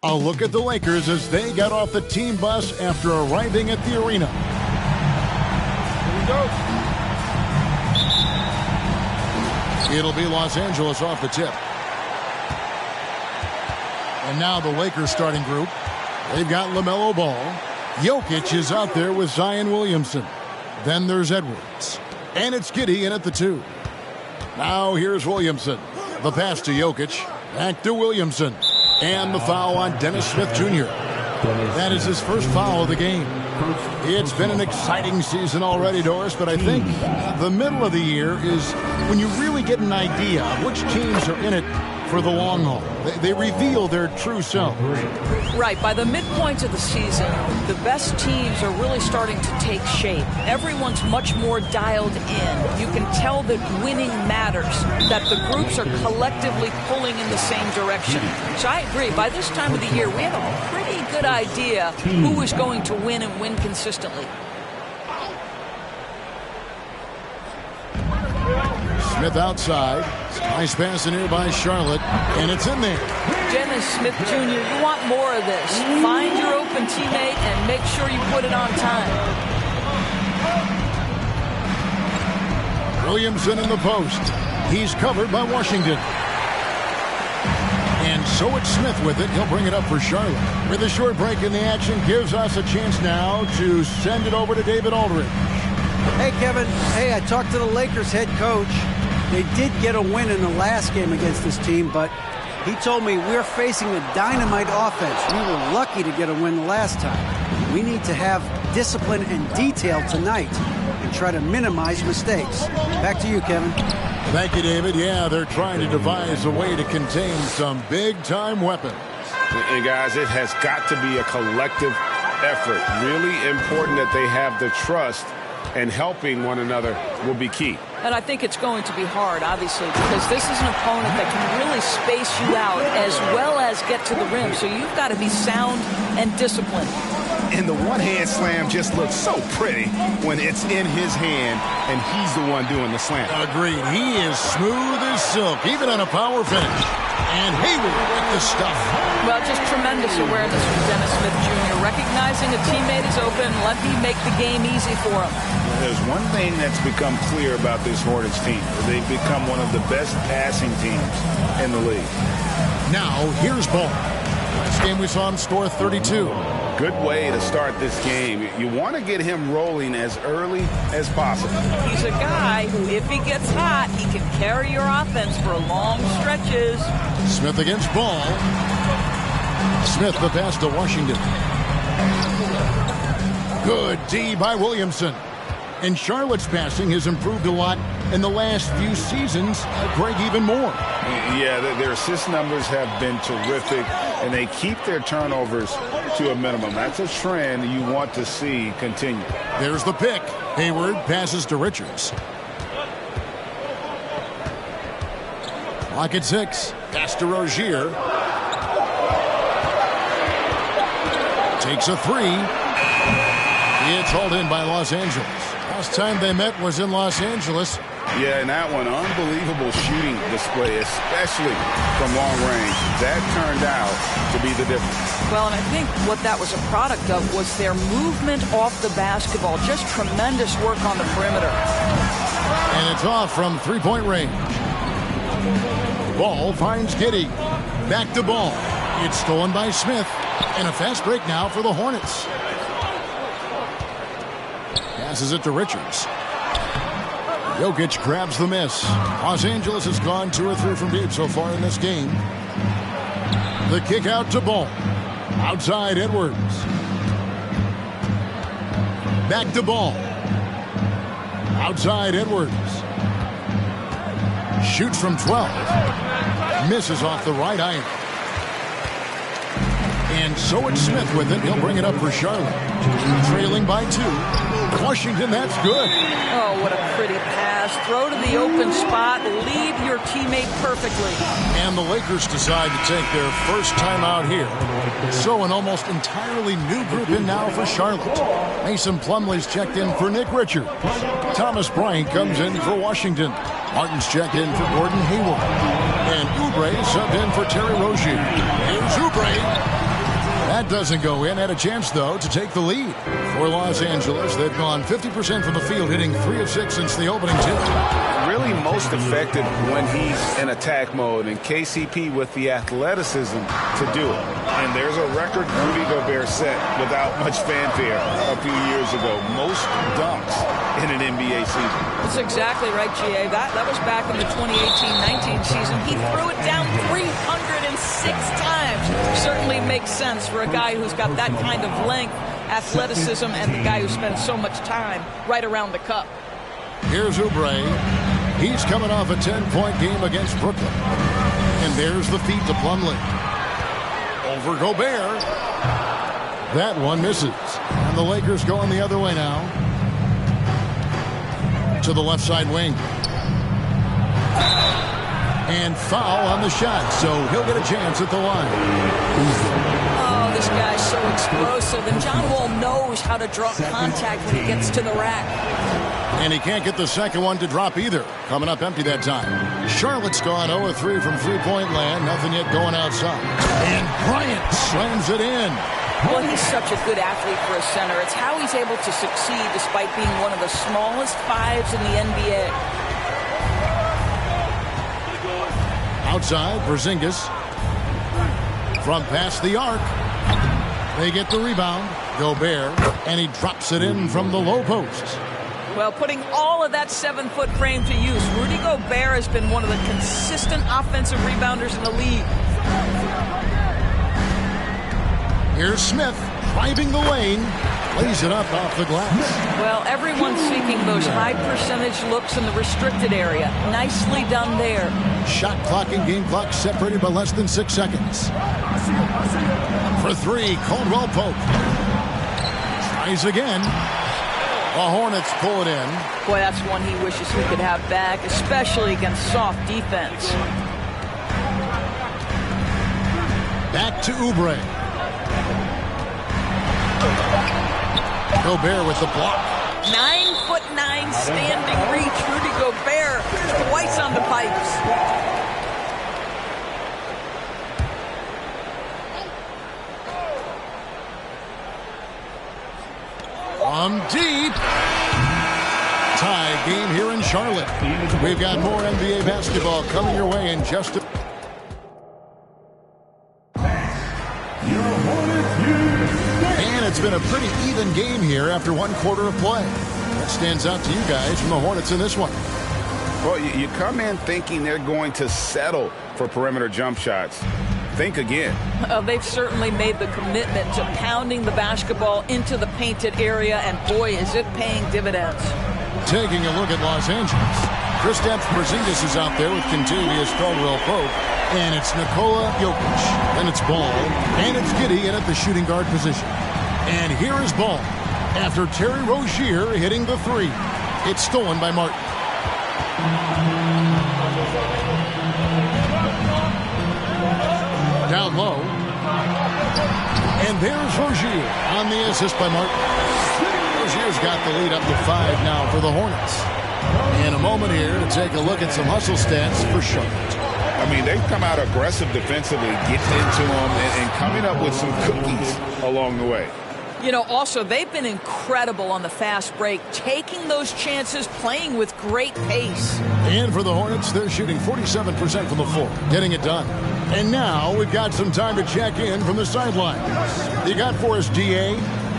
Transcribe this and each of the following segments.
A look at the Lakers as they got off the team bus after arriving at the arena. Here we go. It'll be Los Angeles off the tip. And now the Lakers starting group. They've got LaMelo Ball. Jokic is out there with Zion Williamson. Then there's Edwards. And it's Giddey in at the 2. Now here's Williamson. The pass to Jokic. Back to Williamson. And the foul on Dennis Smith Jr. That is his first foul of the game. It's been an exciting season already, Doris, but I think the middle of the year is when you really get an idea of which teams are in it for the long haul. They reveal their true self. Right. By the midpoint of the season, the best teams are really starting to take shape. Everyone's much more dialed in. You can tell that winning matters, that the groups are collectively pulling in the same direction. So I agree. By this time of the year, we have a pretty good idea who is going to win and win consistently. Smith outside. Nice pass in here by Charlotte. And it's in there. Dennis Smith Jr., you want more of this. Find your open teammate and make sure you put it on time. Williamson in the post. He's covered by Washington. And so it's Smith with it. He'll bring it up for Charlotte. With a short break in the action, gives us a chance now to send it over to David Aldridge. Hey, Kevin. Hey, I talked to the Lakers head coach. They did get a win in the last game against this team, but he told me we're facing a dynamite offense. We were lucky to get a win the last time. We need to have discipline and detail tonight and try to minimize mistakes. Back to you, Kevin. Thank you, David. Yeah, they're trying to devise a way to contain some big-time weapons. And, guys, it has got to be a collective effort. Really important that they have the trust, and helping one another will be key. And I think it's going to be hard, obviously, because this is an opponent that can really space you out as well as get to the rim. So you've got to be sound and disciplined. And the one-hand slam just looks so pretty when it's in his hand and he's the one doing the slam. Agreed. He is smooth as silk, even on a power finish. And Hayward with the stuff. Well, just tremendous awareness from Dennis Smith Jr. Recognizing a teammate is open, let me make the game easy for him. There's one thing that's become clear about this Hornets team. They've become one of the best passing teams in the league. Now, here's Ball. Last game we saw him score 32. Good way to start this game. You want to get him rolling as early as possible. He's a guy who, if he gets hot, he can carry your offense for long stretches. Smith against Ball. Smith the pass to Washington. Good D by Williamson. And Charlotte's passing has improved a lot in the last few seasons. Greg, even more. Yeah, their assist numbers have been terrific, and they keep their turnovers to a minimum. That's a trend you want to see continue. There's the pick. Hayward passes to Richards. Clock at 6. Pass to Rozier. Takes a 3. It's hauled in by Los Angeles. Last time they met was in Los Angeles. Yeah, and that one, unbelievable shooting display, especially from long range. That turned out to be the difference. Well, and I think what that was a product of was their movement off the basketball. Just tremendous work on the perimeter. And it's off from three-point range. Ball finds Giddey. Back to Ball. It's stolen by Smith. And a fast break now for the Hornets. Passes it to Richards. Jokic grabs the miss. Los Angeles has gone 2 or 3 from deep so far in this game. The kick out to Ball. Outside Edwards. Back to Ball. Outside Edwards. Shoots from 12. Misses off the right iron. And so it's Smith with it. He'll bring it up for Charlotte. Trailing by 2. Washington, that's good. Oh, what a pretty pass. Throw to the open spot. Lead your teammate perfectly. And the Lakers decide to take their first time out here. So an almost entirely new group in now for Charlotte. Mason Plumlee's checked in for Nick Richards. Thomas Bryant comes in for Washington. Martin's checked in for Gordon Hayward. And Oubre subbed in for Terry Rozier. Here's Oubre. That doesn't go in. Had a chance, though, to take the lead. For Los Angeles, they've gone 50% from the field, hitting 3 of 6 since the opening tip. Really most effective when he's in attack mode, and KCP with the athleticism to do it. And there's a record Rudy Gobert set without much fanfare a few years ago. Most dunks in an NBA season. That's exactly right, G.A. That was back in the 2018-19 season. He threw it down 306 times. Certainly makes sense for a guy who's got that kind of length, athleticism, and the guy who spends so much time right around the cup. Here's Oubre. He's coming off a 10-point game against Brooklyn. And there's the feed to Plumlee. Over Gobert. That one misses. And the Lakers going the other way now. To the left side wing. And foul on the shot, so he'll get a chance at the line. Oh, this guy's so explosive, and John Wall knows how to draw contact when he gets to the rack. And he can't get the second one to drop either. Coming up empty that time. Charlotte's gone 0-3 from three-point land. Nothing yet going outside. And Bryant slams it in. Well, he's such a good athlete for a center. It's how he's able to succeed despite being one of the smallest fives in the NBA. Outside, Porzingis. From past the arc. They get the rebound. Gobert. And he drops it in from the low post. Well, putting all of that 7-foot frame to use, Rudy Gobert has been one of the consistent offensive rebounders in the league. Here's Smith driving the lane. Lays it up off the glass. Well, everyone's seeking those high percentage looks in the restricted area. Nicely done there. Shot clock and game clock separated by less than 6 seconds. For 3, Caldwell Pope. Tries again. The Hornets pull it in. Boy, that's one he wishes he could have back, especially against soft defense. Back to Oubre. Gobert with the block. 9'9" standing reach. Rudy Gobert twice on the pipes. From deep. Tie game here in Charlotte. We've got more NBA basketball coming your way in just a... And it's been a pretty even game here after 1 quarter of play. What stands out to you guys from the Hornets in this one? Well, you come in thinking they're going to settle for perimeter jump shots. Think again. They've certainly made the commitment to pounding the basketball into the painted area, and boy, is it paying dividends. Taking a look at Los Angeles. Kristaps Porzingis is out there with Kentavious Caldwell-Pope, and it's Nikola Jokic. Then it's Ball, and it's Giddey in at the shooting guard position. And here is Ball after Terry Rozier hitting the 3. It's stolen by Martin. Down low. And there's Rozier on the assist by Martin. Rozier's got the lead up to 5 now for the Hornets. In a moment here to take a look at some hustle stats for Charlotte. I mean, they've come out aggressive defensively, getting into them and coming up with some cookies along the way. You know, also, they've been incredible on the fast break, taking those chances, playing with great pace. And for the Hornets, they're shooting 47% from the floor, getting it done. And now we've got some time to check in from the sidelines. You got for us, DA?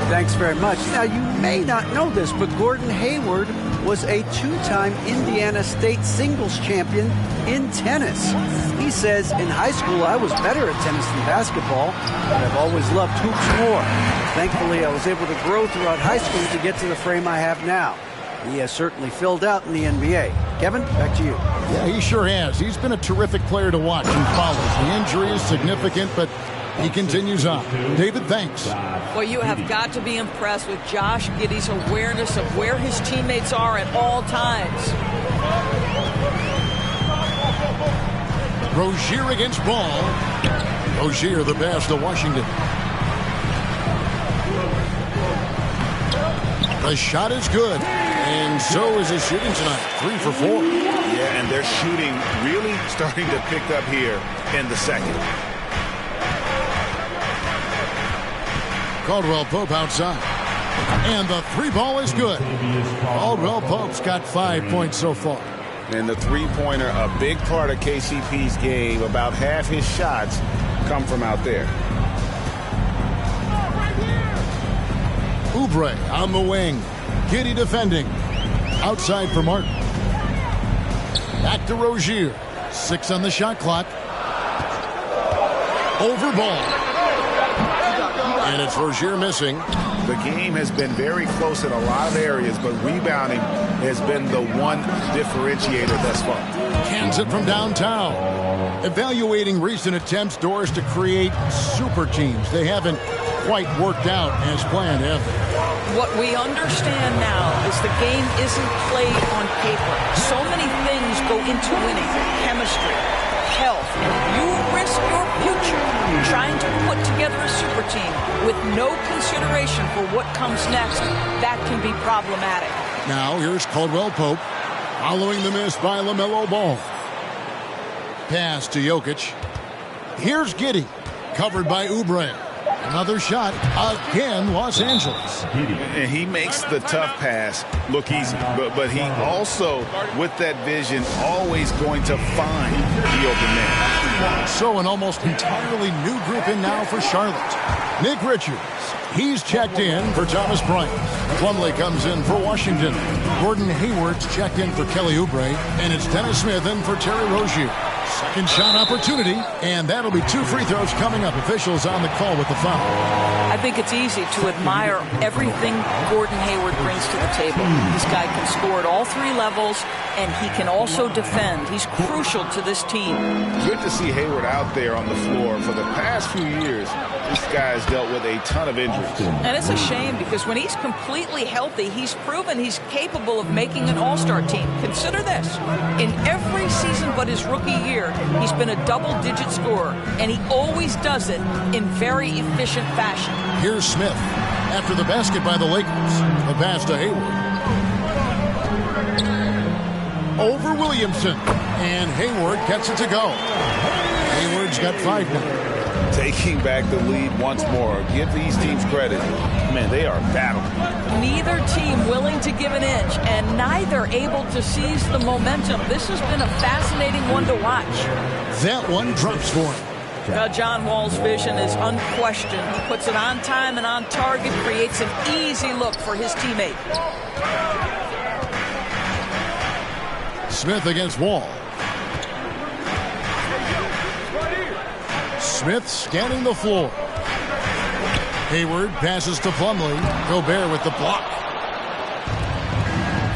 Thanks very much. Now, you may not know this, but Gordon Hayward was a 2-time Indiana State singles champion in tennis. He says, in high school, I was better at tennis than basketball, but I've always loved hoops more. Thankfully, I was able to grow throughout high school to get to the frame I have now. He has certainly filled out in the NBA. Kevin, back to you. Yeah, he sure has. He's been a terrific player to watch and follow. The injury is significant, but He continues on. David, thanks. Well, you have got to be impressed with Josh Giddey's awareness of where his teammates are at all times. Rozier against Ball. Rozier the pass to Washington. The shot is good, and so is his shooting tonight. 3 for 4. Yeah, and their shooting really starting to pick up here in the second. Caldwell Pope outside. And the 3-ball is good. Caldwell Pope's got 5 points so far. And the three-pointer, a big part of KCP's game. About half his shots come from out there. Oubre on the wing. Giddey defending. Outside for Martin. Back to Rozier. 6 on the shot clock. Over Ball. And it's Rozier missing. The game has been very close in a lot of areas, but rebounding has been the one differentiator thus far. Cans it from downtown. Evaluating recent attempts, Doris, to create super teams. They haven't quite worked out as planned, have they? What we understand now is the game isn't played on paper. So many things go into winning. Chemistry, health. You risk your future trying to put together a super team with no consideration for what comes next. That can be problematic. Now here's Caldwell Pope following the miss by LaMelo Ball. Pass to Jokic. Here's Giddey, covered by Oubre. Another shot, again, Los Angeles. And he makes the tough pass look easy, but he also, with that vision, always going to find the open man. So an almost entirely new group in now for Charlotte. Nick Richards, he's checked in for Thomas Bryant. Plumlee comes in for Washington. Gordon Hayward's checked in for Kelly Oubre. And it's Dennis Smith in for Terry Rozier. Second shot opportunity, and that'll be 2 free throws coming up. Officials on the call with the foul. I think it's easy to admire everything Gordon Hayward brings to the table. This guy can score at all 3 levels, and he can also defend. He's crucial to this team. Good to see Hayward out there on the floor. For the past few years, this guy has dealt with a ton of injuries. And it's a shame because when he's completely healthy, he's proven he's capable of making an all-star team. Consider this. In every season but his rookie year, he's been a double-digit scorer, and he always does it in very efficient fashion. Here's Smith after the basket by the Lakers. The pass to Hayward. Over Williamson, and Hayward gets it to go. Hayward's got 5 now. Taking back the lead once more. Give these teams credit. Man, they are battling. Neither team willing to give an inch, and neither able to seize the momentum. This has been a fascinating one to watch. That one drops for him. Now, John Wall's vision is unquestioned. He puts it on time and on target, creates an easy look for his teammate. Smith against Wall. Smith scanning the floor. Hayward passes to Plumlee. Gobert with the block.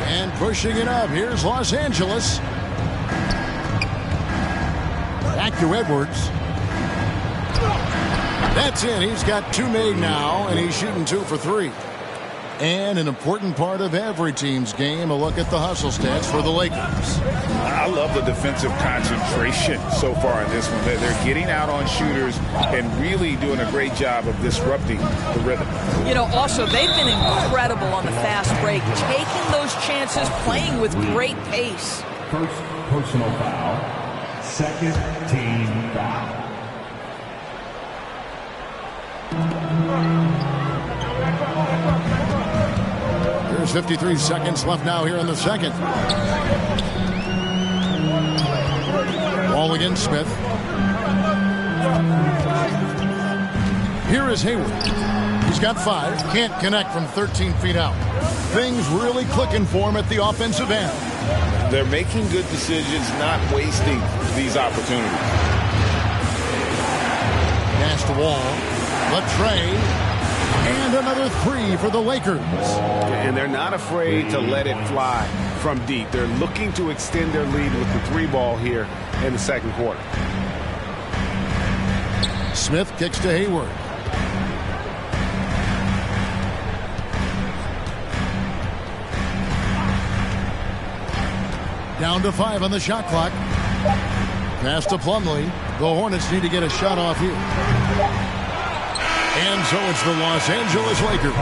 And pushing it up. Here's Los Angeles. Back to Edwards. That's in. He's got 2 made now, and he's shooting 2 for 3. And an important part of every team's game, a look at the hustle stats for the Lakers. I love the defensive concentration so far in this one. They're getting out on shooters and really doing a great job of disrupting the rhythm. You know, also, they've been incredible on the fast break, taking those chances, playing with great pace. First personal foul, second team foul. There's 53 seconds left now here in the second. Ball against Smith. Here is Hayward. He's got 5. Can't connect from 13 feet out. Things really clicking for him at the offensive end. They're making good decisions, not wasting these opportunities. Pass to Wall. Latrey. And another 3 for the Lakers. And they're not afraid to let it fly from deep. They're looking to extend their lead with the 3 ball here in the second quarter. Smith kicks to Hayward. Down to 5 on the shot clock. Pass to Plumlee. The Hornets need to get a shot off here. And so it's the Los Angeles Lakers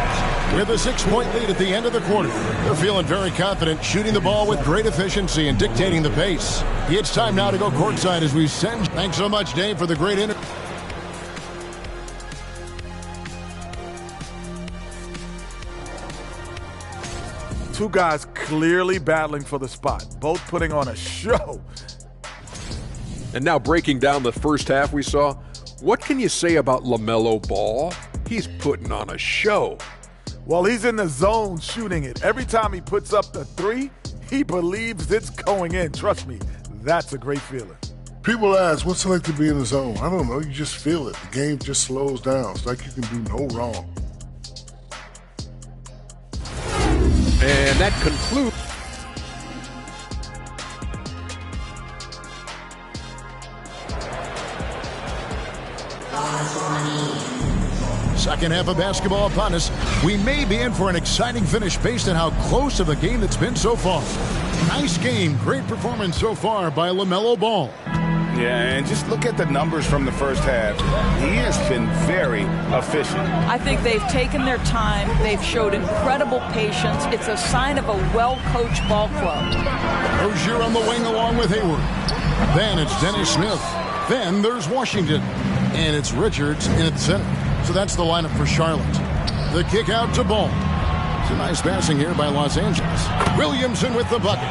with a 6-point lead at the end of the quarter. They're feeling very confident, shooting the ball with great efficiency and dictating the pace. It's time now to go courtside as we send. Thanks so much, Dave, for the great interview. Two guys clearly battling for the spot, both putting on a show. And now breaking down the first half we saw, what can you say about LaMelo Ball? He's putting on a show. Well, he's in the zone shooting it. Every time he puts up the three, he believes it's going in. Trust me, that's a great feeling. People ask, what's it like to be in the zone? I don't know. You just feel it. The game just slows down. It's like you can do no wrong. And that concludes. Second half of basketball upon us. We may be in for an exciting finish based on how close of a game it's been so far. Nice game. Great performance so far by LaMelo Ball. Yeah, and just look at the numbers from the first half. He has been very efficient. I think they've taken their time. They've showed incredible patience. It's a sign of a well-coached ball club. Rozier on the wing along with Hayward. Then it's Dennis Smith. Then there's Washington. And it's Richards in at the center. So that's the lineup for Charlotte. The kick out to Ball. It's a nice passing here by Los Angeles. Williamson with the bucket.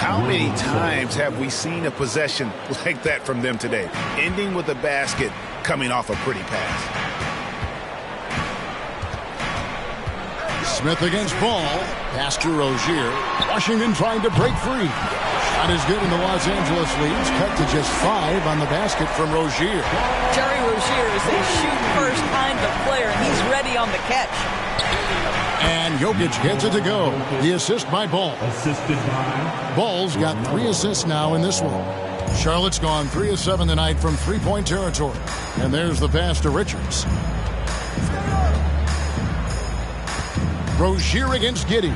How many times have we seen a possession like that from them today? Ending with a basket, coming off a pretty pass. Smith against Ball. Pass to Rozier. Washington trying to break free. Shot is good, and the Los Angeles leads cut to just 5 on the basket from Rozier. Terry Rozier is a shoot-first kind of player, and he's ready on the catch. And Jokic gets it to go. The assist by Ball. Assisted by Ball's got 3 assists now in this one. Charlotte's gone 3 of 7 tonight from three-point territory. And there's the pass to Richards. Rozier against Giddey.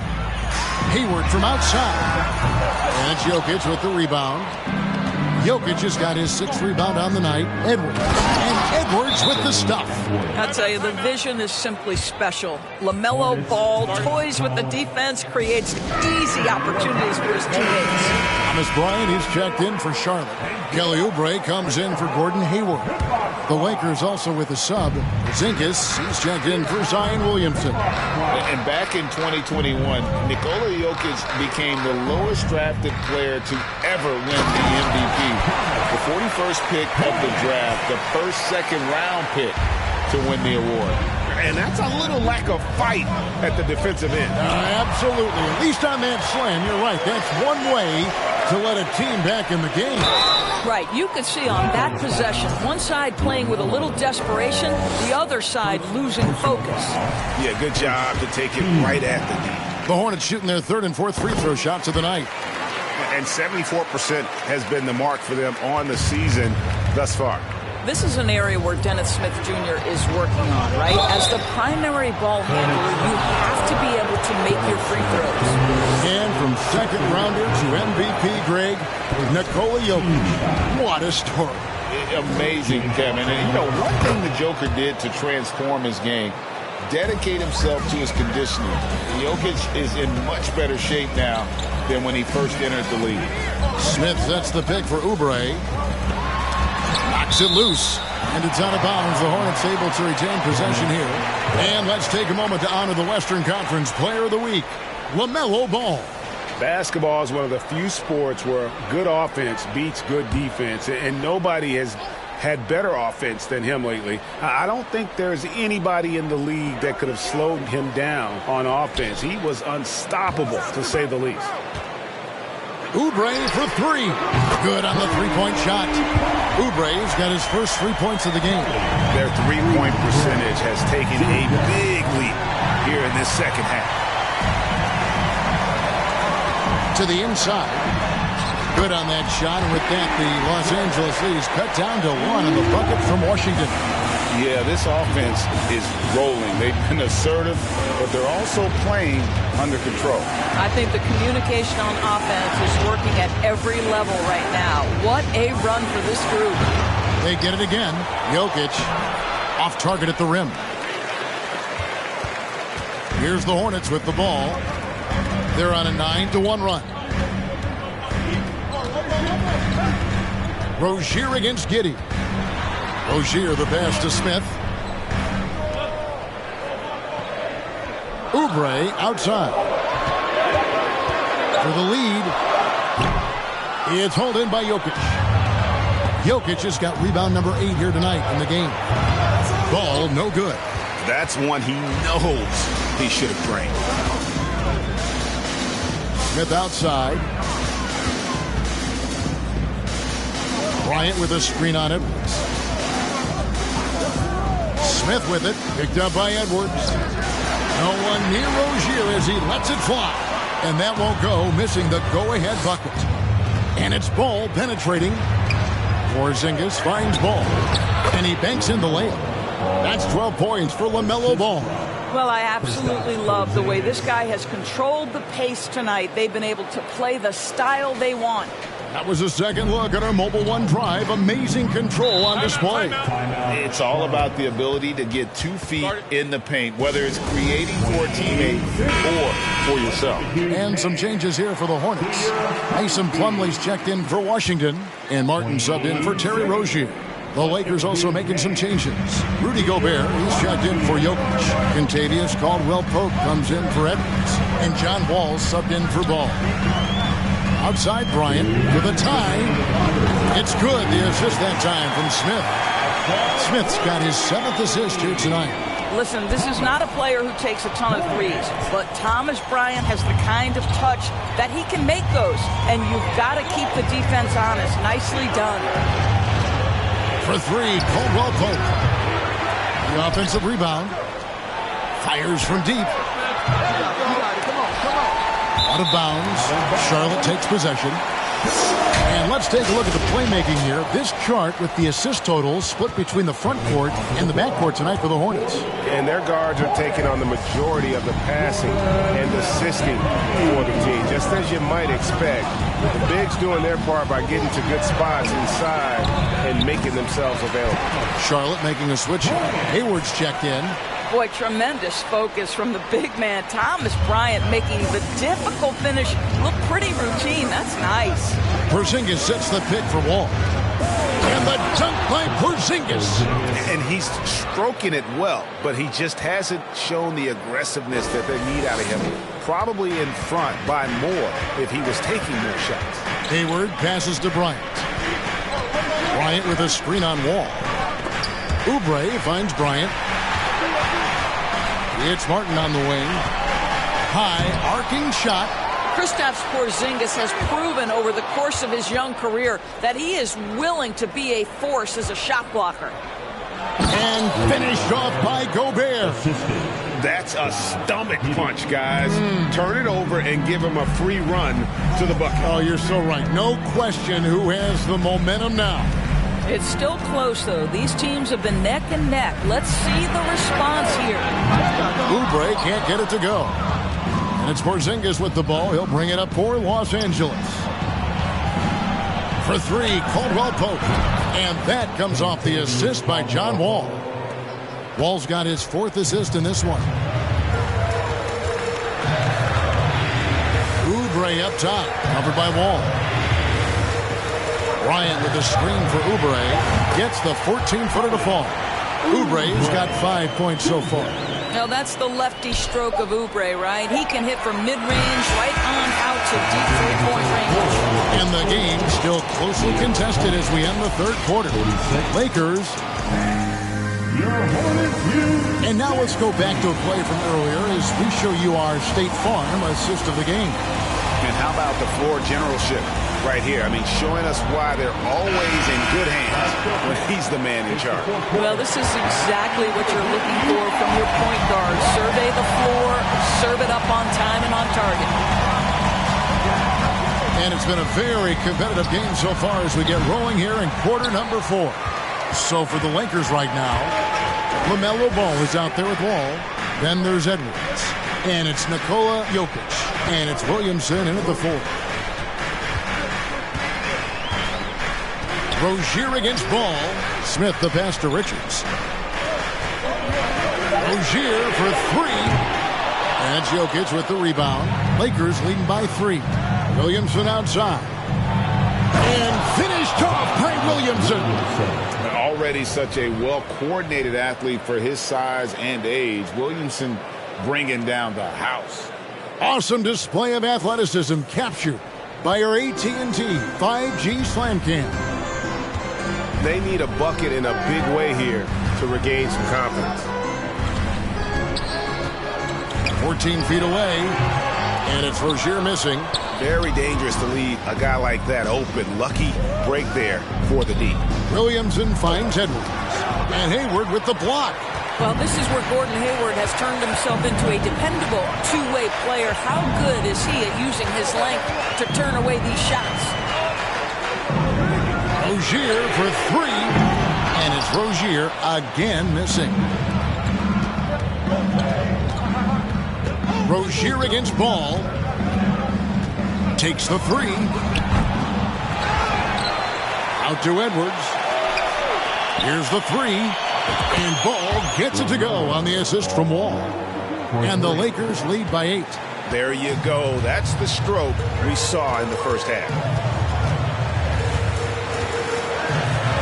Hayward from outside. And it's Jokic with the rebound. Jokic has got his 6th rebound on the night. Edwards. And Edwards with the stuff. I'll tell you, the vision is simply special. LaMelo Ball toys with the defense, creates easy opportunities for his teammates. Thomas Bryant is checked in for Charlotte. Kelly Oubre comes in for Gordon Hayward. The Lakers also with a sub. Zinkas, he's checked in for Zion Williamson. And back in 2021, Nikola Jokic became the lowest drafted player to ever win the MVP. The 41st pick of the draft, the first second-round pick to win the award. And that's a little lack of fight at the defensive end. Absolutely. At least on that slam, you're right. That's one way to let a team back in the game. Right. You could see on that possession, one side playing with a little desperation, the other side losing focus. Yeah, good job to take it right at the knee. The Hornets shooting their 3rd and 4th free throw shots of the night. And 74% has been the mark for them on the season thus far. This is an area where Dennis Smith Jr. is working on, right? As the primary ball handler, you have to be able to make your free throws. And from second rounder to MVP, Greg, Nikola Jokic. What a story. Amazing, Kevin. And, you know, one thing the Joker did to transform his game, dedicate himself to his conditioning. Jokic is in much better shape now than when he first entered the league. Smith sets the pick for Oubre. Knocks it loose. And it's out of bounds. The Hornets able to retain possession here. And let's take a moment to honor the Western Conference Player of the Week, LaMelo Ball. Basketball is one of the few sports where good offense beats good defense. And nobody has had better offense than him lately. I don't think there's anybody in the league that could have slowed him down on offense. He was unstoppable, to say the least. Oubre for 3. Good on the three-point shot. Oubre's got his first 3 points of the game. Their three-point percentage has taken a big leap here in this second half. To the inside. Good on that shot, and with that, the Los Angeles Leafs cut down to 1 on the bucket from Washington. Yeah, this offense is rolling. They've been assertive, but they're also playing under control. I think the communication on offense is working at every level right now. What a run for this group. They get it again. Jokic off target at the rim. Here's the Hornets with the ball. They're on a 9-1 run. Rozier against Giddey. Rozier the pass to Smith. Oubre outside. For the lead. It's hauled in by Jokic. Jokic has got rebound number 8 here tonight in the game. Ball no good. That's one he knows he should have drained. Smith outside. Bryant with a screen on Edwards. Smith with it. Picked up by Edwards. No one near Rozier as he lets it fly. And that won't go, missing the go-ahead bucket. And it's Ball penetrating. Porzingis finds Ball. And he banks in the layup. That's 12 points for LaMelo Ball. Well, I absolutely love the way this guy has controlled the pace tonight. They've been able to play the style they want. That was a second look at our Mobile One Drive. Amazing control on display. It's all about the ability to get 2 feet in the paint, whether it's creating for a teammate or for yourself. And some changes here for the Hornets. Mason Plumlee's checked in for Washington, and Martin subbed in for Terry Rozier. The Lakers also making some changes. Rudy Gobert, he's checked in for Jokic. Kentavious Caldwell-Pope comes in for Edwards. And John Wall subbed in for Ball. Outside Bryant with a tie. It's good. The assist that time from Smith. Smith's got his 7th assist here tonight. Listen, this is not a player who takes a ton of threes, but Thomas Bryant has the kind of touch that he can make those, and you've got to keep the defense honest. Nicely done. For 3, Caldwell-Pope. The offensive rebound. Fires from deep. Out of bounds. Charlotte takes possession. And let's take a look at the playmaking here. This chart with the assist totals split between the front court and the back court tonight for the Hornets. And their guards are taking on the majority of the passing and assisting for the team, just as you might expect. The bigs doing their part by getting to good spots inside and making themselves available. Charlotte making a switch. Hayward's checked in. Boy, tremendous focus from the big man. Thomas Bryant making the difficult finish look pretty routine. That's nice. Porzingis sets the pick for Wall. And the dunk by Porzingis. And he's stroking it well, but he just hasn't shown the aggressiveness that they need out of him. Probably in front by more if he was taking more shots. Hayward passes to Bryant. Bryant with a screen on Wall. Oubre finds Bryant. It's Martin on the wing. High, arcing shot. Kristaps Porzingis has proven over the course of his young career that he is willing to be a force as a shot blocker. And finished off by Gobert. That's a stomach punch, guys. Turn it over and give him a free run to the bucket. Oh, you're so right. No question who has the momentum now. It's still close, though. These teams have been neck and neck. Let's see the response here. Oubre can't get it to go. And it's Porzingis with the ball. He'll bring it up for Los Angeles. For 3, Caldwell-Pope. And that comes off the assist by John Wall. Wall's got his 4th assist in this one. Oubre up top, covered by Wall. Bryant with a screen for Oubre. Gets the 14-footer to fall. Oubre's got 5 points so far. Now that's the lefty stroke of Oubre, right? He can hit from mid-range right on out to deep three-point range. And the game still closely contested as we end the 3rd quarter. Lakers. And now let's go back to a play from earlier as we show you our State Farm assist of the game. And how about the floor generalship right here? I mean, showing us why they're always in good hands when he's the man in charge. Well, this is exactly what you're looking for from your point guard. Survey the floor, serve it up on time and on target. And it's been a very competitive game so far as we get rolling here in quarter number 4. So for the Lakers right now, LaMelo Ball is out there with Wall. Then there's Edwards. And it's Nikola Jokic. And it's Williamson in at the 4. Rozier against Ball. Smith the pass to Richards. Rozier for 3. And Jokic with the rebound. Lakers leading by 3. Williamson outside. And finished off by Williamson. Already such a well-coordinated athlete for his size and age. Williamson bringing down the house. Awesome display of athleticism captured by our AT&T 5G Slam Cam. They need a bucket in a big way here to regain some confidence. 14 feet away, and it's Rozier missing. Very dangerous to leave a guy like that open. Lucky break there for the D. Williamson finds Edwards, and Hayward with the block. Well, this is where Gordon Hayward has turned himself into a dependable two-way player. How good is he at using his length to turn away these shots? Rozier for 3, and it's Rozier again missing. Rozier against Ball. Takes the 3. Out to Edwards. Here's the 3. And Ball gets it to go on the assist from Wall. And the Lakers lead by 8. There you go. That's the stroke we saw in the first half.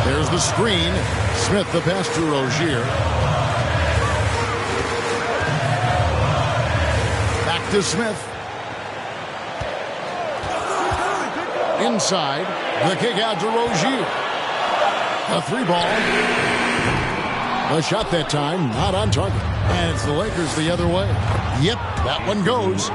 There's the screen. Smith the pass to Rozier. Back to Smith. Inside. The kick out to Rozier. A 3 ball. A shot that time, not on target. And it's the Lakers the other way. Yep, that one goes.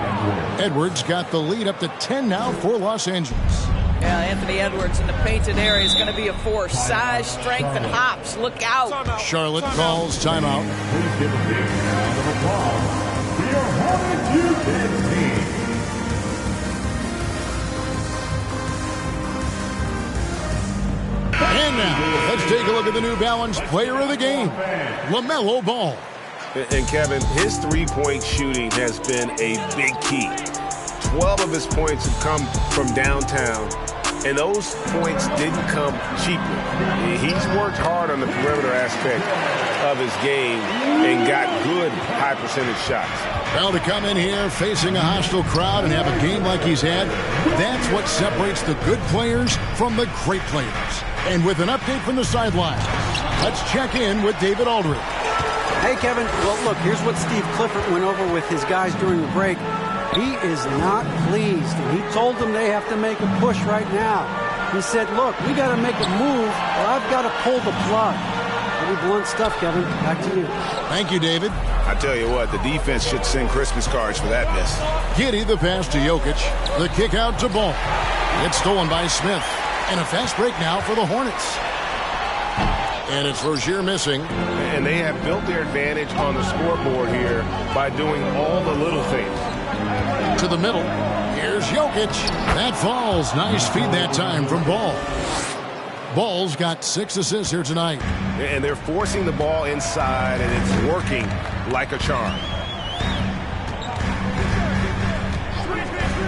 Edwards got the lead up to 10 now for Los Angeles. Yeah, Anthony Edwards in the painted area is going to be a force. Size, strength, and hops. Look out. Charlotte calls timeout. Please give a big round of applause for your Hornets Houston team. And now, let's take a look at the New Balance player of the game, LaMelo Ball. And Kevin, his three-point shooting has been a big key. 12 of his points have come from downtown, and those points didn't come cheaply. He's worked hard on the perimeter aspect of his game and got good high-percentage shots. Well, to come in here facing a hostile crowd and have a game like he's had, that's what separates the good players from the great players. And with an update from the sideline, let's check in with David Aldridge. Hey, Kevin. Well, look, here's what Steve Clifford went over with his guys during the break. He is not pleased, and he told them they have to make a push right now. He said, look, we got to make a move, or I've got to pull the plug. Pretty blunt stuff, Kevin. Back to you. Thank you, David. I tell you what, the defense should send Christmas cards for that miss. Giddey the pass to Jokic. The kick out to Ball. It's stolen by Smith. And a fast break now for the Hornets. And it's Rozier missing. And they have built their advantage on the scoreboard here by doing all the little things. To the middle. Here's Jokic. That falls. Nice feed that time from Ball. Ball's got 6 assists here tonight. And they're forcing the ball inside, and it's working like a charm.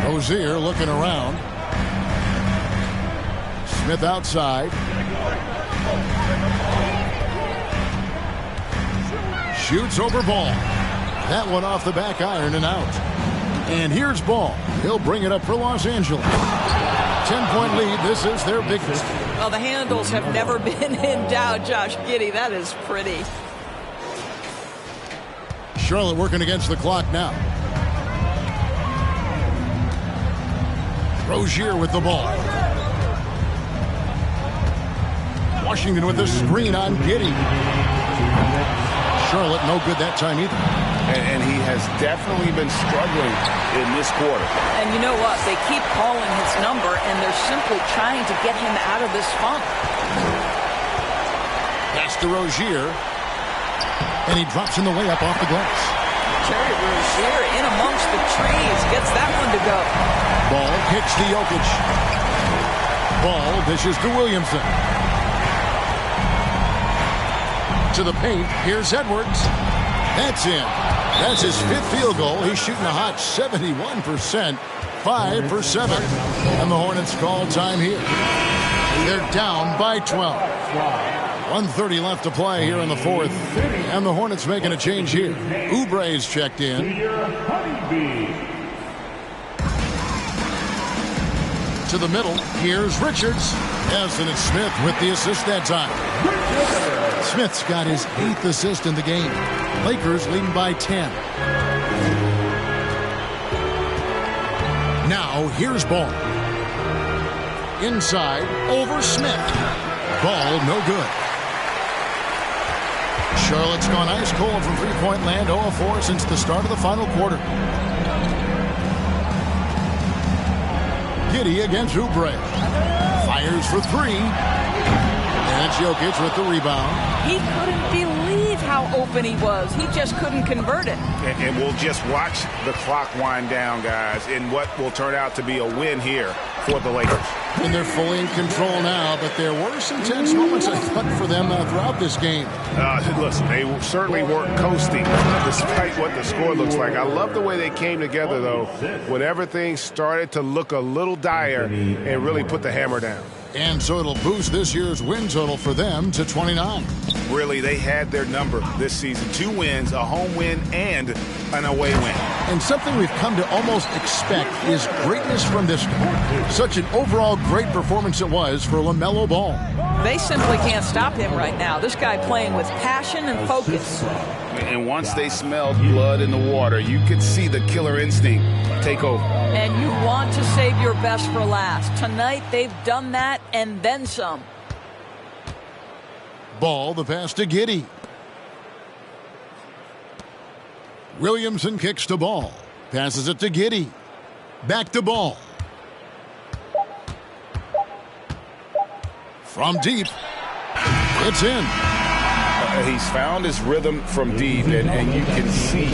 Rozier looking around. Smith outside. Shoots over Ball. That one off the back iron and out. And here's Ball. He'll bring it up for Los Angeles. 10-point lead. This is their biggest. Well, the handles have never been in doubt, Josh Giddey. That is pretty. Charlotte working against the clock now. Rozier with the ball. Washington with the screen on Giddey. Charlotte no good that time either. And he has definitely been struggling in this quarter. And you know what? They keep calling his number, and they're simply trying to get him out of this funk. Pass to Rozier. And he drops in the layup off the glass. Jerry Bruce here in amongst the trees. Gets that one to go. Ball kicks to Jokic. Ball dishes to Williamson. To the paint. Here's Edwards. That's in. That's his 5th field goal. He's shooting a hot 71%. 5 for 7. And the Hornets call time here. They're down by 12. 1:30 left to play here in the 4th. And the Hornets making a change here. Oubre's checked in. To the middle. Here's Richards. Yes, and it's Smith with the assist that time. Smith's got his 8th assist in the game. Lakers leading by 10. Now here's Ball. Inside, over Smith. Ball no good. Charlotte's gone ice cold from three-point land, 0 of 4 since the start of the final quarter. Giddey against Oubre. Fires for 3. And Jokic with the rebound. He couldn't believe how open he was. He just couldn't convert it. And we'll just watch the clock wind down, guys, in what will turn out to be a win here for the Lakers. And they're fully in control now, but there were some tense moments, I thought, for them throughout this game. Listen, they certainly weren't coasting despite what the score looks like. I love the way they came together, though, whenever things started to look a little dire and really put the hammer down. And so it'll boost this year's win total for them to 29. Really, they had their number this season. 2 wins, a home win, and an away win. And something we've come to almost expect is greatness from this guy. Such an overall great performance it was for LaMelo Ball. They simply can't stop him right now. This guy playing with passion and focus. And once they smelled blood in the water, you could see the killer instinct take over. And you want to save your best for last. Tonight, they've done that and then some. Ball, the pass to Giddey. Williamson kicks to Ball. Passes it to Giddey. Back to Ball. From deep. It's in. He's found his rhythm from deep, and you can see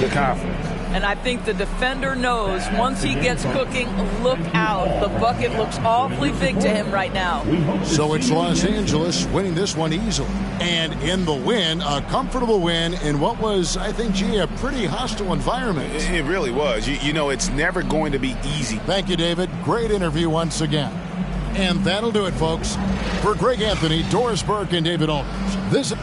the confidence. And I think the defender knows once he gets cooking, look out. The bucket looks awfully big to him right now. So it's Los Angeles winning this one easily. And in the win, a comfortable win in what was, I think, a pretty hostile environment. It really was. You know, it's never going to be easy. Thank you, David. Great interview once again. And that'll do it, folks. For Greg Anthony, Doris Burke, and David Aldridge, this